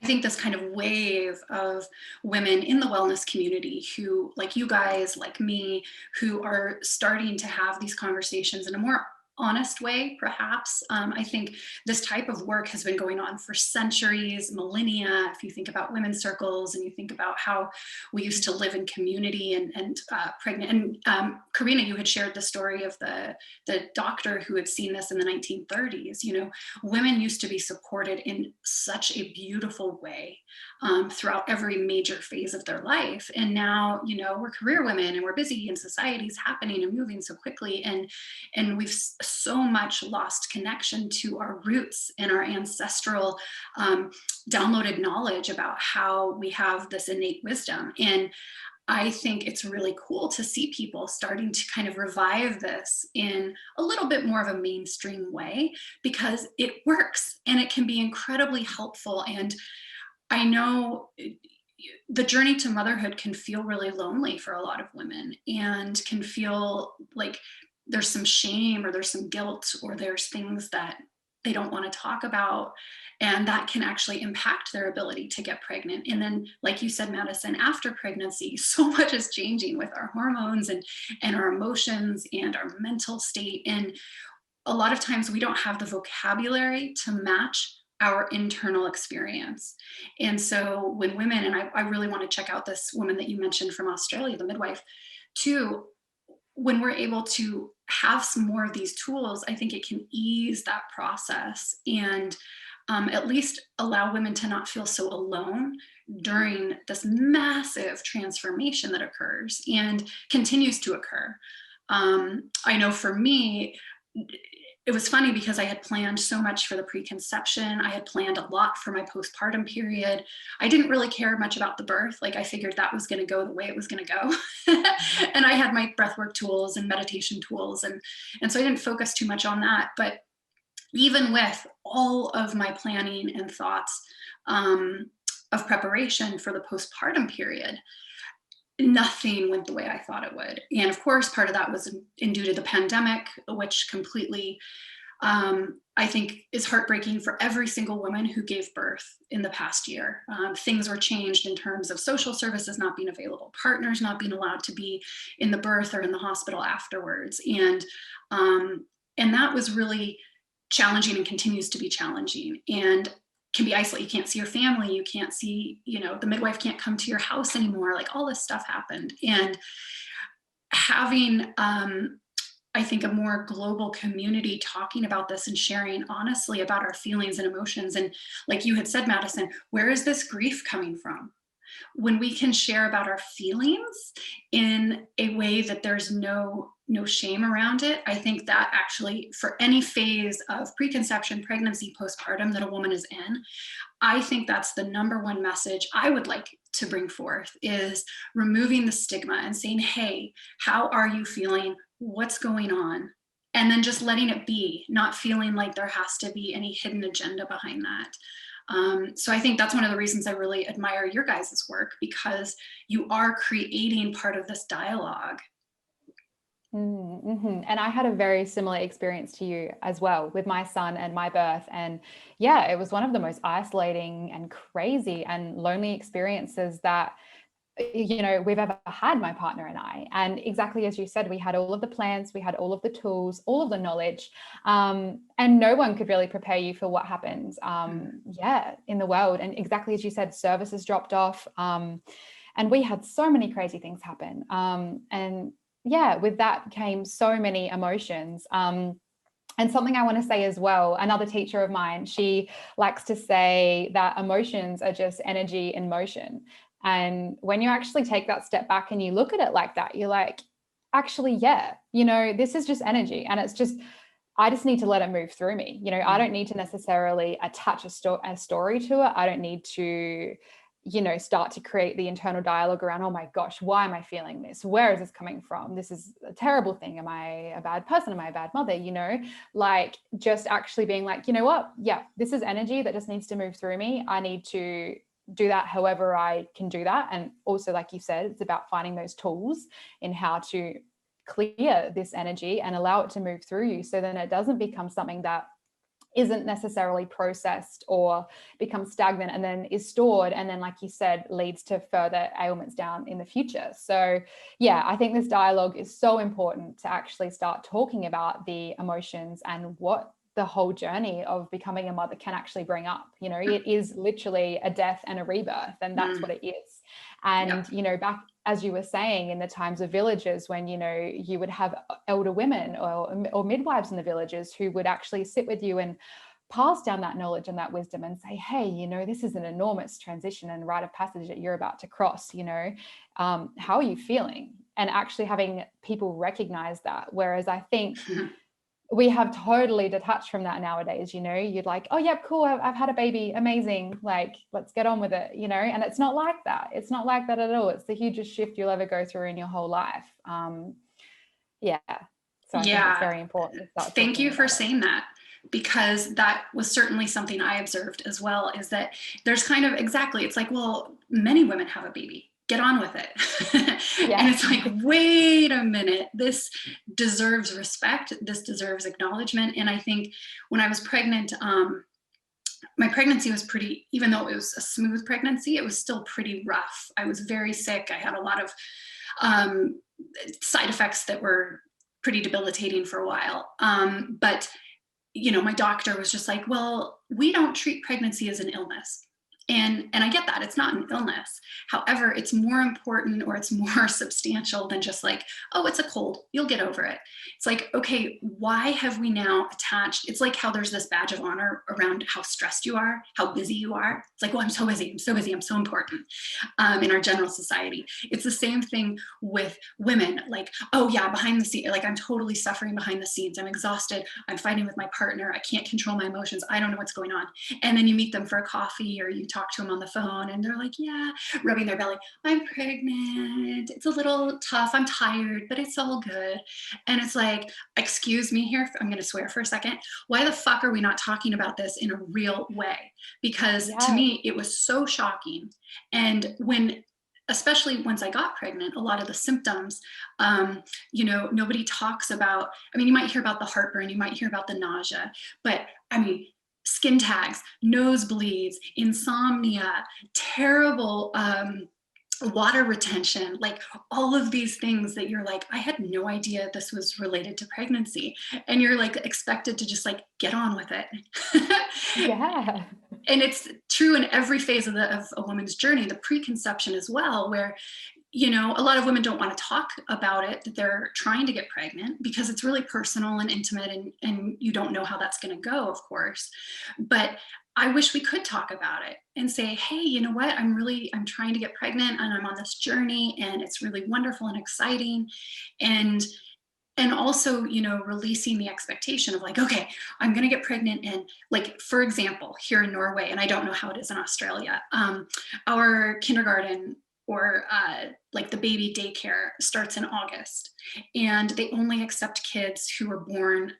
I think, this kind of wave of women in the wellness community who, like you guys, like me, who are starting to have these conversations in a more honest way, perhaps. I think this type of work has been going on for centuries, millennia. If you think about women's circles and you think about how we used to live in community and pregnant. And Karina, you had shared the story of the doctor who had seen this in the 1930s. You know, women used to be supported in such a beautiful way throughout every major phase of their life. And now, you know, we're career women and we're busy and society's happening and moving so quickly. And we've so much lost connection to our roots and our ancestral downloaded knowledge about how we have this innate wisdom. And I think it's really cool to see people starting to kind of revive this in a little bit more of a mainstream way, because it works and it can be incredibly helpful. And I know the journey to motherhood can feel really lonely for a lot of women, and can feel like there's some shame or there's some guilt or there's things that they don't want to talk about. And that can actually impact their ability to get pregnant. And then, like you said, Madison, after pregnancy, so much is changing with our hormones and our emotions and our mental state. And a lot of times we don't have the vocabulary to match our internal experience. And so when women, and I really want to check out this woman that you mentioned from Australia, the midwife, too, when we're able to have some more of these tools, I think it can ease that process and at least allow women to not feel so alone during this massive transformation that occurs and continues to occur. I know for me, it was funny because I had planned so much for the preconception. I had planned a lot for my postpartum period. I didn't really care much about the birth. Like I figured that was going to go the way it was going to go. And I had my breathwork tools and meditation tools. And so I didn't focus too much on that. But even with all of my planning and thoughts of preparation for the postpartum period, nothing went the way I thought it would. And of course, part of that was due to the pandemic, which completely, I think, is heartbreaking for every single woman who gave birth in the past year. Things were changed in terms of social services not being available, partners not being allowed to be in the birth or in the hospital afterwards. And that was really challenging and continues to be challenging. And can be isolated. You can't see your family. You can't see, the midwife can't come to your house anymore. Like all this stuff happened. And having, I think, a more global community talking about this and sharing honestly about our feelings and emotions. And like you had said, Madison, where is this grief coming from? When we can share about our feelings in a way that there's no shame around it, I think that actually, for any phase of preconception, pregnancy, postpartum that a woman is in, I think that's the number one message I would like to bring forth, is removing the stigma and saying, hey, how are you feeling? What's going on? And then just letting it be, not feeling like there has to be any hidden agenda behind that. So I think that's one of the reasons I really admire your guys' work, because you are creating part of this dialogue. Mm-hmm. And I had a very similar experience to you as well with my son and my birth. And yeah, it was one of the most isolating and crazy and lonely experiences that we've ever had, my partner and I. And exactly as you said, we had all of the plans, we had all of the tools, all of the knowledge, and no one could really prepare you for what happened in the world. And exactly as you said, services dropped off, and we had so many crazy things happen, and with that came so many emotions. And something I want to say as well, another teacher of mine, she likes to say that emotions are just energy in motion. And when you actually take that step back and you look at it like that, you're like, actually, this is just energy. And it's just, I just need to let it move through me. I don't need to necessarily attach a story to it. I don't need to, start to create the internal dialogue around, oh my gosh, why am I feeling this? Where is this coming from? This is a terrible thing. Am I a bad person? Am I a bad mother? Like just actually being like, you know what? Yeah, this is energy that just needs to move through me. I need to do that however I can do that. And also, like you said, it's about finding those tools in how to clear this energy and allow it to move through you, so then it doesn't become something that isn't necessarily processed or becomes stagnant and then is stored, and then, like you said, leads to further ailments down in the future. So I think this dialogue is so important to actually start talking about the emotions and what the whole journey of becoming a mother can actually bring up. It is literally a death and a rebirth, and that's what it is. And back, as you were saying, in the times of villages when you would have elder women or midwives in the villages who would actually sit with you and pass down that knowledge and that wisdom and say, hey, this is an enormous transition and rite of passage that you're about to cross. How are you feeling? And actually having people recognize that. Whereas I think we have totally detached from that nowadays. You'd like, oh yeah, cool, I've had a baby, amazing, like let's get on with it, and it's not like that. It's not like that at all. It's the hugest shift you'll ever go through in your whole life. So I think it's very important to start. Thank you for saying that, because that was certainly something I observed as well, is that there's kind of, exactly, it's like, well, many women have a baby, get on with it. And it's like, wait a minute, this deserves respect. This deserves acknowledgement. And I think when I was pregnant, my pregnancy was pretty, even though it was a smooth pregnancy, it was still pretty rough. I was very sick. I had a lot of side effects that were pretty debilitating for a while. But my doctor was just like, well, we don't treat pregnancy as an illness. And I get that, it's not an illness. However, it's more important, or it's more substantial than just like, oh, it's a cold, you'll get over it. It's like, okay, why have we now attached, it's like how there's this badge of honor around how stressed you are, how busy you are. It's like, well, I'm so busy, I'm so busy, I'm so important in our general society. It's the same thing with women, like, oh yeah, behind the scenes, like I'm totally suffering behind the scenes, I'm exhausted, I'm fighting with my partner, I can't control my emotions, I don't know what's going on. And then you meet them for a coffee, or you talk to them on the phone, and they're like, yeah, rubbing their belly, I'm pregnant, it's a little tough, I'm tired, but it's all good. And it's like, excuse me here, I'm going to swear for a second, why the fuck are we not talking about this in a real way? Because to me, it was so shocking. And when, especially once I got pregnant, a lot of the symptoms, you know, nobody talks about, I mean, you might hear about the heartburn, you might hear about the nausea, but I mean, skin tags, nosebleeds, insomnia, terrible water retention, like all of these things that you're like, I had no idea this was related to pregnancy. And you're like expected to just like get on with it. Yeah. And it's true in every phase of a woman's journey, the preconception as well, where, you know, a lot of women don't want to talk about it, that they're trying to get pregnant, because it's really personal and intimate, and you don't know how that's going to go, of course. But I wish we could talk about it and say, hey, you know what, I'm trying to get pregnant, and I'm on this journey, and it's really wonderful and exciting. And also, you know, releasing the expectation of like, okay, I'm going to get pregnant. And like, for example, here in Norway, and I don't know how it is in Australia, our kindergarten, or like the baby daycare, starts in August, and they only accept kids who were born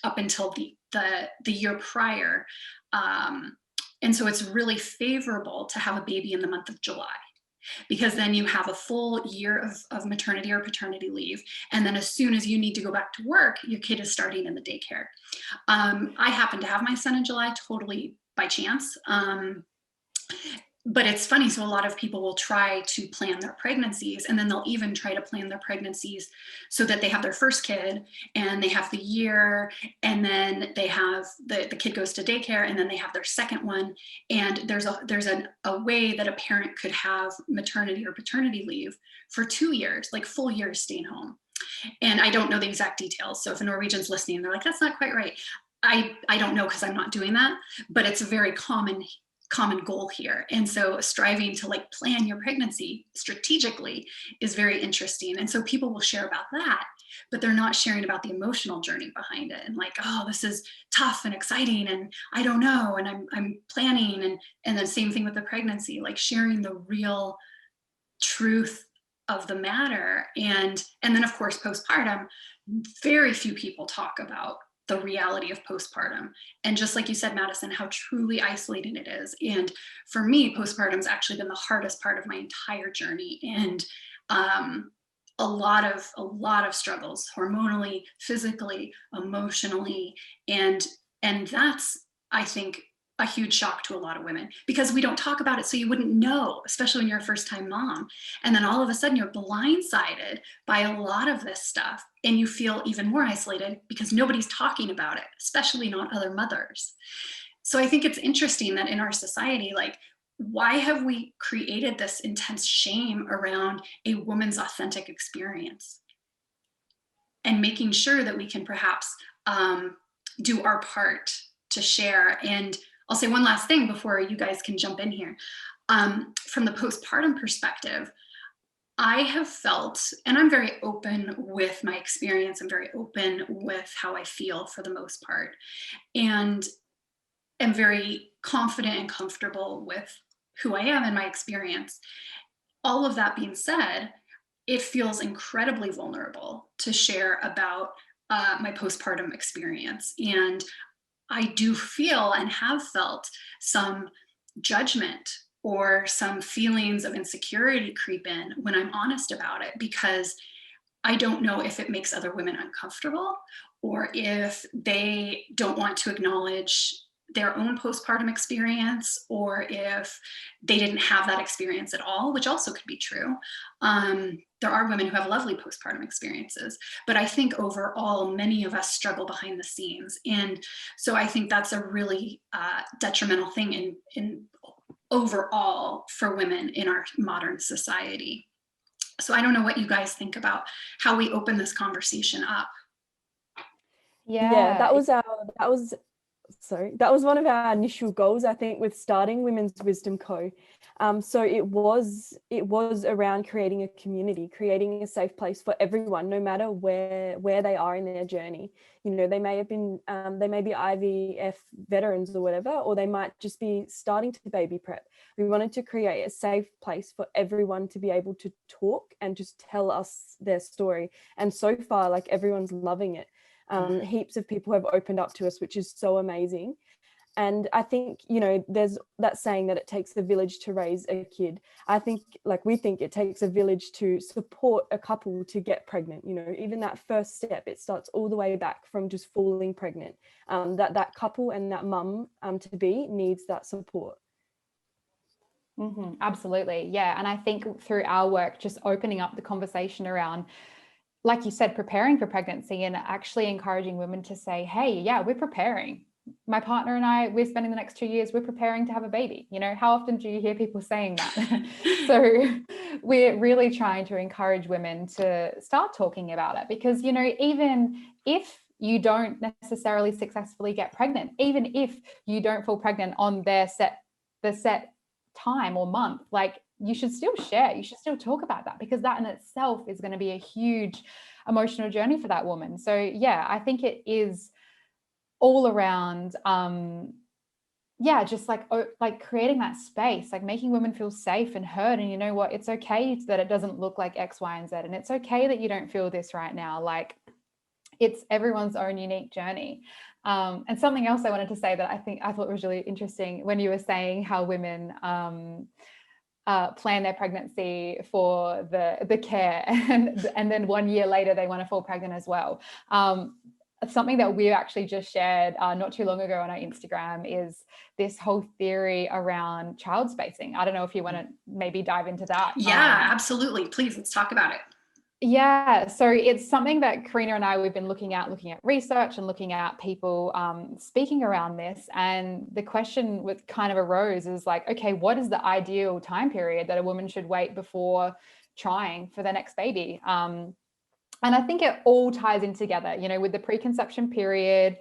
up until the year prior. And so it's really favorable to have a baby in the month of July, because then you have a full year of maternity or paternity leave. And then as soon as you need to go back to work, your kid is starting in the daycare. I happen to have my son in July, totally by chance. But it's funny, so a lot of people will try to plan their pregnancies, and then they'll even try to plan their pregnancies so that they have their first kid, and they have the year, and then they have the kid goes to daycare, and then they have their second one. And there's a way that a parent could have maternity or paternity leave for 2 years, like full years staying home. And I don't know the exact details, so if a Norwegian's listening, they're like, that's not quite right. I don't know, because I'm not doing that, but it's a very common goal here. And so striving to like plan your pregnancy strategically is very interesting. And so people will share about that, but they're not sharing about the emotional journey behind it, and like, oh, this is tough and exciting, and I don't know, and I'm planning, and then same thing with the pregnancy, like sharing the real truth of the matter. And then of course postpartum, very few people talk about the reality of postpartum. And just like you said, Madison, how truly isolating it is. And for me, postpartum has actually been the hardest part of my entire journey. And a lot of struggles, hormonally, physically, emotionally. And that's, I think, a huge shock to a lot of women, because we don't talk about it, so you wouldn't know, especially when you're a first-time mom. And then all of a sudden you're blindsided by a lot of this stuff, and you feel even more isolated because nobody's talking about it, especially not other mothers. So I think it's interesting that in our society, like, why have we created this intense shame around a woman's authentic experience, and making sure that we can perhaps do our part to share. And I'll say one last thing before you guys can jump in here. From the postpartum perspective, I have felt, and I'm very open with my experience, I'm very open with how I feel for the most part, and am very confident and comfortable with who I am and my experience. All of that being said, it feels incredibly vulnerable to share about my postpartum experience. And I do feel and have felt some judgment or some feelings of insecurity creep in when I'm honest about it, because I don't know if it makes other women uncomfortable, or if they don't want to acknowledge their own postpartum experience, or if they didn't have that experience at all, which also could be true. There are women who have lovely postpartum experiences, but I think overall, many of us struggle behind the scenes. And so I think that's a really detrimental thing in overall for women in our modern society. So I don't know what you guys think about how we open this conversation up. Yeah, Yeah. that was one of our initial goals, I think, with starting Women's Wisdom Co. So it was around creating a community, creating a safe place for everyone, no matter where they are in their journey. You know, they may be IVF veterans or whatever, or they might just be starting to baby prep. We wanted to create a safe place for everyone to be able to talk and just tell us their story. And so far, like, everyone's loving it. Heaps of people have opened up to us, which is so amazing. And I think, you know, there's that saying that it takes a village to raise a kid. I think, like, we think it takes a village to support a couple to get pregnant. You know, even that first step, it starts all the way back from just falling pregnant. That couple and that mum to be needs that support. Absolutely. Yeah. And I think through our work, just opening up the conversation around, like you said, preparing for pregnancy, and actually encouraging women to say, hey, yeah, we're preparing. My partner and I, we're spending the next 2 years, we're preparing to have a baby. You know, how often do you hear people saying that? So we're really trying to encourage women to start talking about it, because, you know, even if you don't necessarily successfully get pregnant, even if you don't fall pregnant on the set time or month, like, you should still share, you should still talk about that, because that in itself is going to be a huge emotional journey for that woman. So yeah, I think it is all around just like creating that space, like making women feel safe and heard. And you know what, it's okay that it doesn't look like X, Y, and Z, and it's okay that you don't feel this right now. Like, it's everyone's own unique journey. And something else I wanted to say that I thought was really interesting, when you were saying how women plan their pregnancy for the care, and then 1 year later they want to fall pregnant as well. Something that we actually just shared not too long ago on our Instagram is this whole theory around child spacing. I don't know if you want to maybe dive into that. Yeah, absolutely. Please, let's talk about it. Yeah, so it's something that Karina and I, we've been looking at research and looking at people speaking around this. And the question with kind of arose is like, okay, what is the ideal time period that a woman should wait before trying for their next baby? And I think it all ties in together, you know, with the preconception period,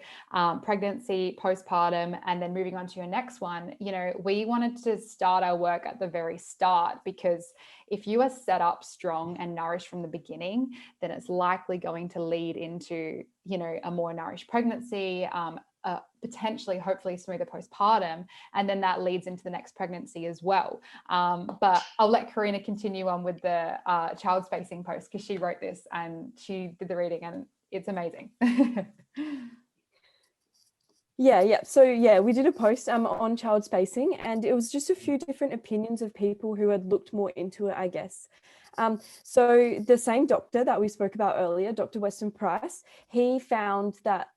pregnancy, postpartum, and then moving on to your next one. You know, we wanted to start our work at the very start, because if you are set up strong and nourished from the beginning, then it's likely going to lead into, you know, a more nourished pregnancy, potentially, hopefully smoother postpartum, and then that leads into the next pregnancy as well. But I'll let Karina continue on with the child spacing post, because she wrote this and she did the reading, and it's amazing. Yeah. So yeah, we did a post on child spacing, and it was just a few different opinions of people who had looked more into it, I guess. So the same doctor that we spoke about earlier, Dr. Weston Price, he found that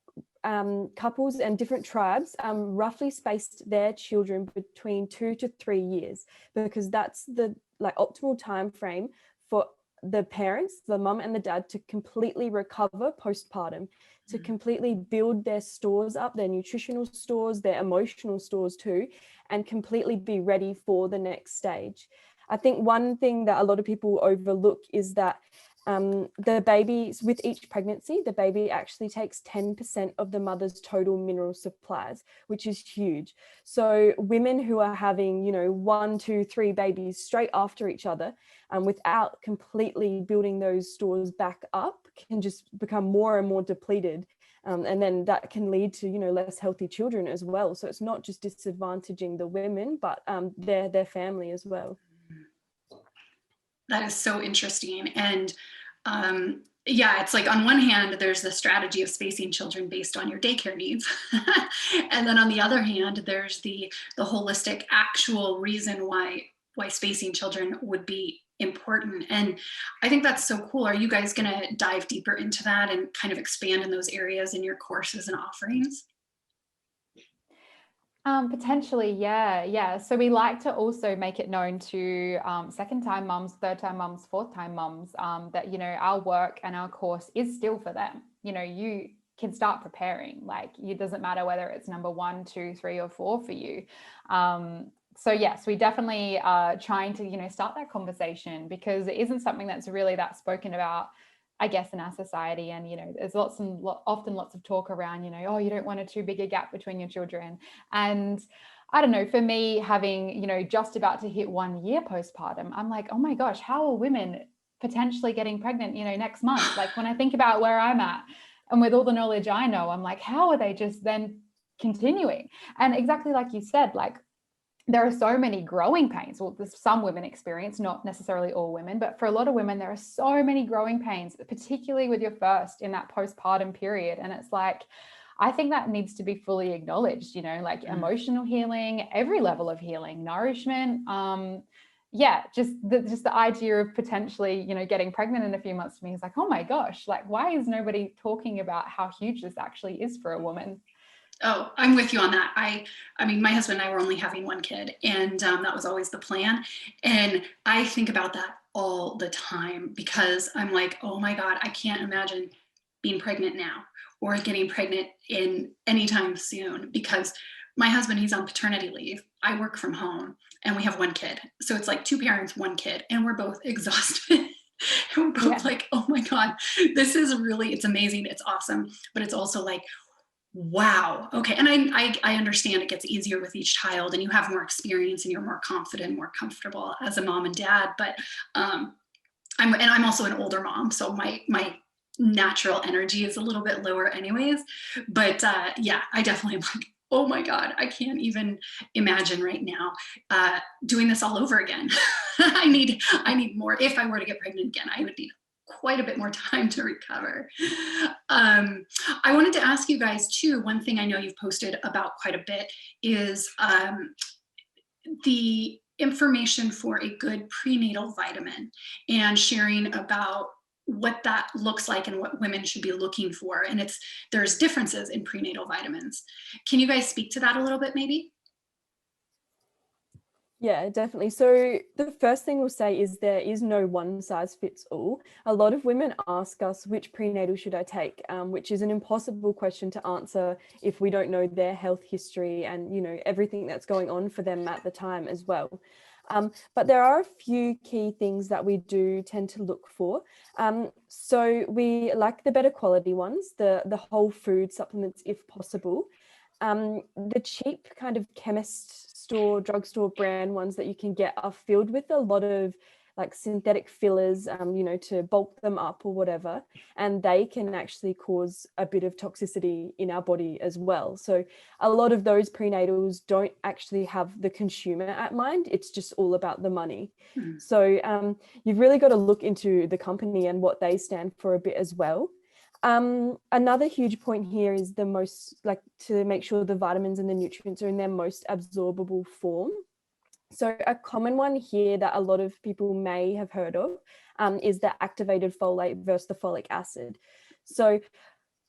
couples and different tribes roughly spaced their children between 2 to 3 years, because that's the optimal time frame for the parents, the mum and the dad, to completely recover postpartum, to completely build their stores up, their nutritional stores, their emotional stores too, and completely be ready for the next stage. I think one thing that a lot of people overlook is that the baby, with each pregnancy, the baby actually takes 10% of the mother's total mineral supplies, which is huge. So women who are having, 1, 2, 3 babies straight after each other, without completely building those stores back up, can just become more and more depleted. And then that can lead to, less healthy children as well. So it's not just disadvantaging the women, but their family as well. That is so interesting. And it's like, on one hand, there's the strategy of spacing children based on your daycare needs. And then on the other hand, there's the holistic actual reason why spacing children would be important. And I think that's so cool. Are you guys going to dive deeper into that and kind of expand in those areas in your courses and offerings? Potentially, yeah. So we like to also make it known to second-time mums, third-time mums, fourth-time mums that, our work and our course is still for them. You can start preparing. Like, it doesn't matter whether it's number 1, 2, 3, or 4 for you. so yes, we definitely are trying to, you know, start that conversation, because it isn't something that's really that spoken about, I guess, in our society. And, you know, there's often lots of talk around, you know, oh, you don't want a too big a gap between your children. And I don't know, for me, having, you know, just about to hit 1 year postpartum, I'm like, oh my gosh, how are women potentially getting pregnant, you know, next month? Like, when I think about where I'm at and with all the knowledge I know, I'm like, how are they just then continuing? And exactly like you said, like, there are so many growing pains. Well, some women experience, not necessarily all women, but for a lot of women, there are so many growing pains, particularly with your first in that postpartum period. And it's like, I think that needs to be fully acknowledged, you know, like emotional healing, every level of healing, nourishment. Yeah, just the idea of potentially, you know, getting pregnant in a few months to me is like, oh my gosh, like, why is nobody talking about how huge this actually is for a woman? Oh, I'm with you on that. I mean, my husband and I were only having one kid, and that was always the plan. And I think about that all the time, because I'm like, oh my God, I can't imagine being pregnant now or getting pregnant in anytime soon, because my husband, he's on paternity leave. I work from home and we have one kid. So it's like two parents, one kid, and we're both exhausted. And we're both like, oh my God, this is really, it's amazing. It's awesome. But it's also like, wow. Okay. And I understand it gets easier with each child, and you have more experience and you're more confident, more comfortable as a mom and dad. But I'm also an older mom, so my natural energy is a little bit lower anyways. But yeah, I definitely am like, oh my God, I can't even imagine right now doing this all over again. I need more. If I were to get pregnant again, I would need quite a bit more time to recover. I wanted to ask you guys too, one thing I know you've posted about quite a bit is the information for a good prenatal vitamin, and sharing about what that looks like and what women should be looking for. And there's differences in prenatal vitamins. Can you guys speak to that a little bit maybe? Yeah, definitely. So the first thing we'll say is there is no one size fits all. A lot of women ask us, which prenatal should I take, which is an impossible question to answer if we don't know their health history and, you know, everything that's going on for them at the time as well. But there are a few key things that we do tend to look for. So we like the better quality ones, the whole food supplements if possible. The cheap kind of chemist store, drugstore brand ones that you can get are filled with a lot of like synthetic fillers, you know, to bulk them up or whatever. And they can actually cause a bit of toxicity in our body as well. So a lot of those prenatals don't actually have the consumer at mind. It's just all about the money. Mm-hmm. So you've really got to look into the company and what they stand for a bit as well. Another huge point here is to make sure the vitamins and the nutrients are in their most absorbable form. So a common one here that a lot of people may have heard of is the activated folate versus the folic acid. So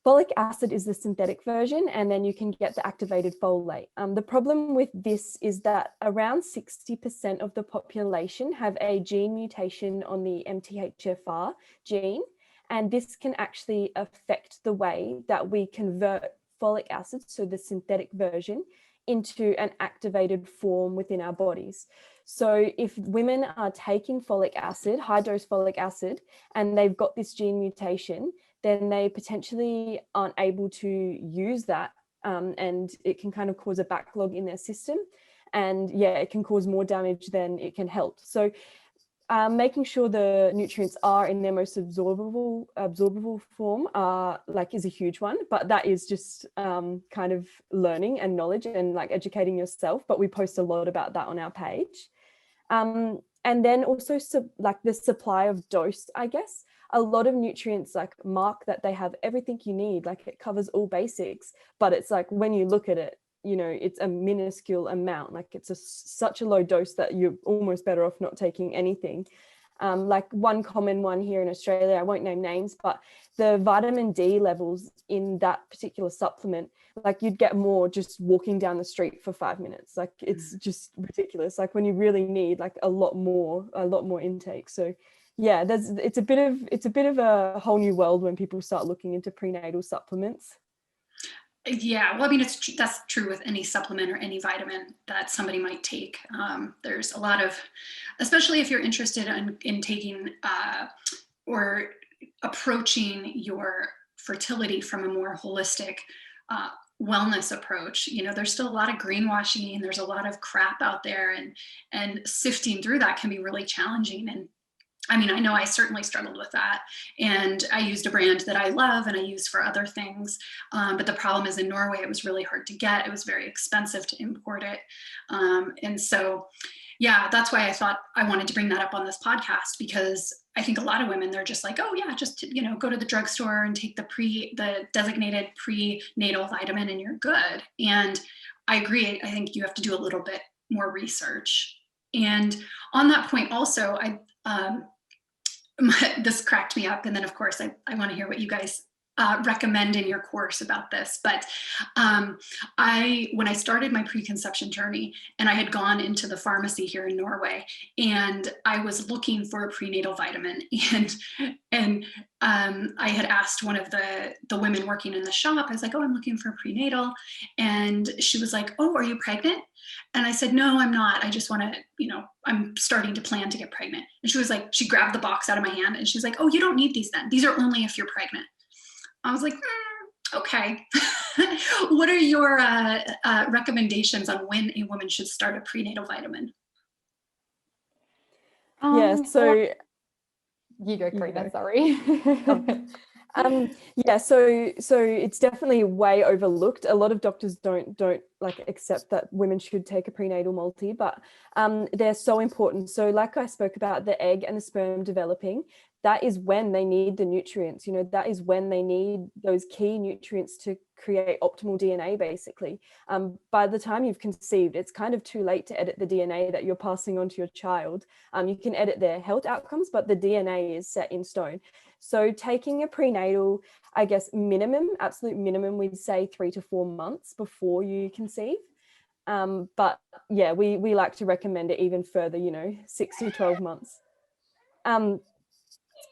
folic acid is the synthetic version, and then you can get the activated folate. The problem with this is that around 60% of the population have a gene mutation on the MTHFR gene. And this can actually affect the way that we convert folic acid, so the synthetic version, into an activated form within our bodies. So if women are taking folic acid, high dose folic acid, and they've got this gene mutation, then they potentially aren't able to use that. And it can kind of cause a backlog in their system. And yeah, it can cause more damage than it can help. So making sure the nutrients are in their most absorbable form is a huge one, but that is just kind of learning and knowledge and like educating yourself. But we post a lot about that on our page. And then also the supply of dose, I guess. A lot of nutrients like mark that they have everything you need, like it covers all basics, but it's like when you look at it, you know, it's a minuscule amount, like it's such a low dose that you're almost better off not taking anything. Like one common one here in Australia, I won't name names, but the vitamin D levels in that particular supplement, like you'd get more just walking down the street for 5 minutes. Like it's just ridiculous. Like when you really need like a lot more intake. So yeah, it's a bit of a whole new world when people start looking into prenatal supplements. Yeah, well, I mean, that's true with any supplement or any vitamin that somebody might take. There's a lot of, especially if you're interested in taking or approaching your fertility from a more holistic wellness approach. There's still a lot of greenwashing. There's a lot of crap out there, and sifting through that can be really challenging. And I mean, I know I certainly struggled with that, and I used a brand that I love and I use for other things. But the problem is in Norway, it was really hard to get. It was very expensive to import it. And so, yeah, that's why I thought I wanted to bring that up on this podcast, because I think a lot of women, they're just like, oh yeah, just, go to the drugstore and take the designated prenatal vitamin and you're good. And I agree. I think you have to do a little bit more research. And on that point also, this cracked me up. And then of course, I want to hear what you guys recommend in your course about this. But when I started my preconception journey, and I had gone into the pharmacy here in Norway, and I was looking for a prenatal vitamin, and I had asked one of the women working in the shop, I was like, oh, I'm looking for a prenatal. And she was like, oh, are you pregnant? And I said, no, I'm not. I just want to, I'm starting to plan to get pregnant. And she was like, she grabbed the box out of my hand and she's like, oh, you don't need these then. These are only if you're pregnant. I was like, okay. What are your recommendations on when a woman should start a prenatal vitamin? So you go, Karina, sorry. So it's definitely way overlooked. A lot of doctors don't like accept that women should take a prenatal multi, but they're so important. So like I spoke about the egg and the sperm developing, that is when they need the nutrients, that is when they need those key nutrients to create optimal DNA, basically. By the time you've conceived, it's kind of too late to edit the DNA that you're passing on to your child. You can edit their health outcomes, but the DNA is set in stone. So taking a prenatal, I guess, absolute minimum, we'd say 3 to 4 months before you conceive. But yeah, we like to recommend it even further, 6 to 12 months.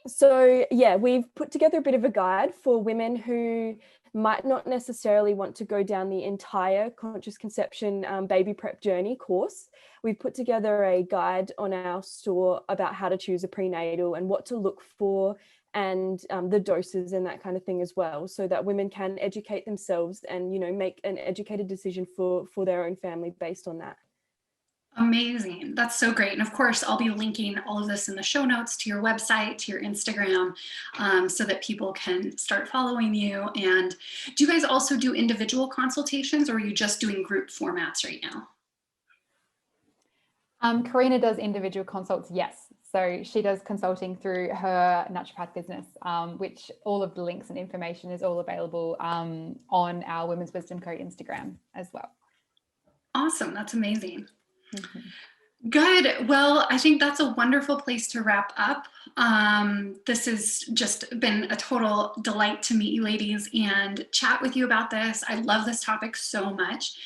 So yeah, we've put together a bit of a guide for women who might not necessarily want to go down the entire conscious conception baby prep journey course. We've put together a guide on our store about how to choose a prenatal and what to look for, and the doses and that kind of thing as well, so that women can educate themselves and make an educated decision for their own family based on that. Amazing. That's so great. And of course, I'll be linking all of this in the show notes to your website, to your Instagram, so that people can start following you. And do you guys also do individual consultations, or are you just doing group formats right now? Karina does individual consults, yes. So she does consulting through her naturopath business, which all of the links and information is all available on our Women's Wisdom Co. Instagram as well. Awesome. That's amazing. Mm-hmm. Good. Well, I think that's a wonderful place to wrap up. This has just been a total delight to meet you ladies and chat with you about this. I love this topic so much.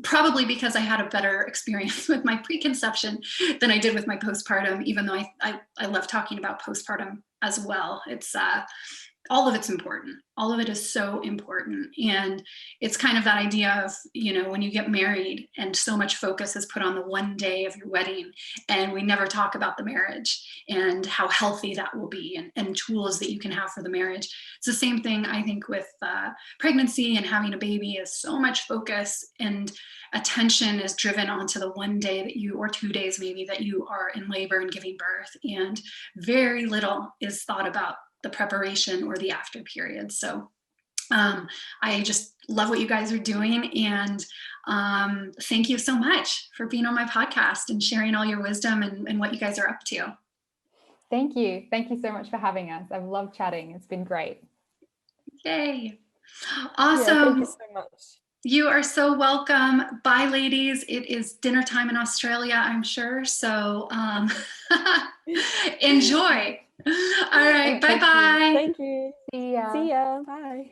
Probably because I had a better experience with my preconception than I did with my postpartum, even though I love talking about postpartum as well. It's all of it's important. All of it is so important. And it's kind of that idea of, when you get married and so much focus is put on the one day of your wedding, and we never talk about the marriage and how healthy that will be, and tools that you can have for the marriage. It's the same thing, I think, with pregnancy and having a baby. Is so much focus and attention is driven onto the one day that or 2 days maybe, that you are in labor and giving birth. And very little is thought about the preparation or the after period. So I just love what you guys are doing. And thank you so much for being on my podcast and sharing all your wisdom and what you guys are up to. Thank you. Thank you so much for having us. I've loved chatting. It's been great. Yay. Awesome. Yeah, thank you so much. You are so welcome. Bye, ladies. It is dinner time in Australia, I'm sure. So enjoy. All right. Bye-bye. Thank you. See ya. See ya. Bye.